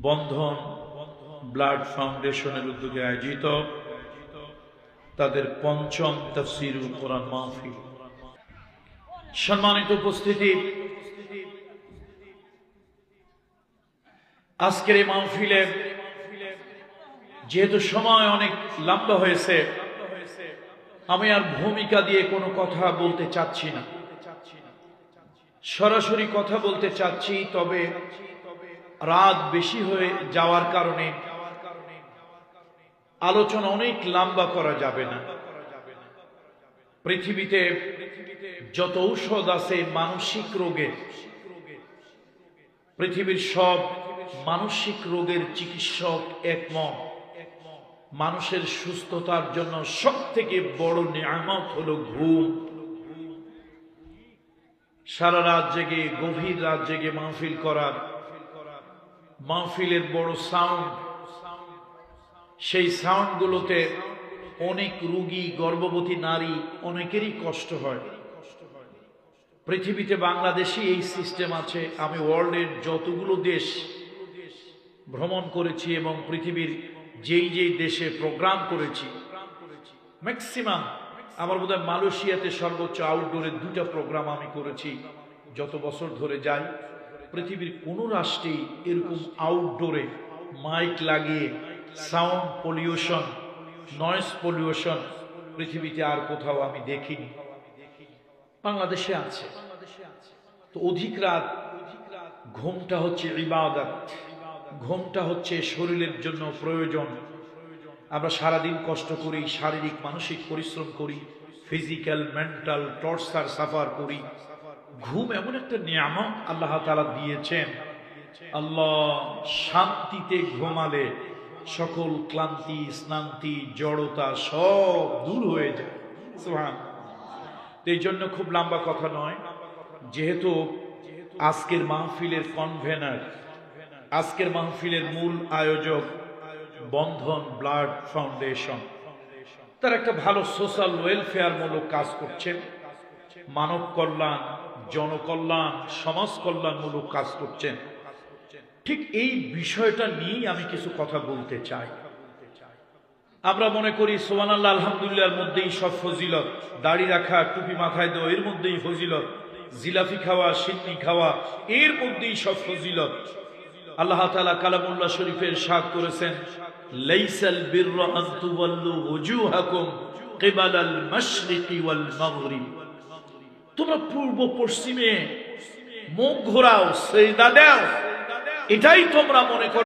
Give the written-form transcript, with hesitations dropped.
বন্ধন blood ফাউন্ডেশনের উদ্যোগে আয়োজিত তাদের পঞ্চম তাফসীরুল কোরআন মাহফিল। সম্মানিত উপস্থিতি, আজকের এই মাহফিলে যেহেতু সময় অনেক লম্বা হয়েছে, আমি আর ভূমিকা দিয়ে কোনো কথা বলতে চাচ্ছি না, সরাসরি কথা বলতে চাচ্ছি। তবে রাত বেশি হয়ে যাওয়ার কারণে আলোচনা অনেক লম্বা করা যাবে না। পৃথিবীতে যত ঔষধ আছে মানসিক রোগে, পৃথিবীর সব মানসিক রোগের চিকিৎসক একমত, মানুষের সুস্থতার জন্য সবথেকে বড় নিয়ামত হলো ঘুম। সারা রাত জেগে, গভীর রাত জেগে মাহফিল করার, মাহফিলের বড় সাউন্ড, সেই সাউন্ড গুলোতে অনেক রোগী, গর্ভবতী নারী অনেকেরই কষ্ট হয়। পৃথিবীতে বাংলাদেশে এই সিস্টেম আছে। আমি ওয়ার্ল্ডের যতগুলো দেশ ভ্রমণ করেছি এবং পৃথিবীর যেই যেই দেশে প্রোগ্রাম করেছি, ম্যাক্সিমাম, আমার বোধহয় মালয়েশিয়াতে সর্বোচ্চ আউটডোরে 2টা প্রোগ্রাম আমি করেছি যত বছর ধরে যাই। পৃথিবীর কোন রাষ্ট্রেই এরকম আউটডোরে মাইক লাগিয়ে সাউন্ড পলিউশন, নয়েজ পলিউশন পৃথিবীতে আর কোথাও আমি দেখিনি। বাংলাদেশে আছে। তো অধিক রাত, ঘুমটা হচ্ছে ইবাদত, ঘুমটা হচ্ছে শরীরের জন্য প্রয়োজন। আমরা সারাদিন কষ্ট করি, শারীরিক মানসিক পরিশ্রম করি, ফিজিক্যাল মেন্টাল টর্চার সাফার করি। ঘুম এমন একটা নিয়ামত আল্লাহ তাআলা দিয়েছেন। আল্লাহ শান্তিতে ঘুমালে সকল ক্লান্তি, স্নান্তি, জড়তা সব দূর হয়ে যায়। সুবহানাল্লাহ। এই জন্য খুব লম্বা কথা নয়, যেহেতু আজকের মাহফিলের কনভেনার, আজকের মাহফিলের মূল আয়োজক বন্ধন ব্লাড ফাউন্ডেশন, তারা একটা ভালো সোশ্যাল ওয়েলফেয়ার মূলক কাজ করছেন, মানব কল্যাণ, জনকল্যাণ, সমাজ কল্যাণমূলক কাজ করছেন। ঠিক এই বিষয়টা নিয়েই আমি কিছু কথা বলতে চাই। আমরা মনে করি সুবহানাল্লাহ, আলহামদুলিল্লাহর মধ্যেই সব ফজিলত, দাড়ি রাখা, টুপি মাথায় দেওয়া এর মধ্যেই ফজিলত, জিলাফি খাওয়া, সিন্নি খাওয়া এর মধ্যেই সব ফজিলত। আল্লাহ তাআলা কালামুল্লাহ শরীফে ইরশাদ করেছেন, লাইসাল বিররা আন তুওয়াল্লু ওয়ুজুহাকুম কিবালাল মাশরিকি ওয়াল মাগরিব। তোমরা পূর্ব পশ্চিমে মুখ ঘোরাও, সিজদা দাও, এটাই তোমরা মনে করো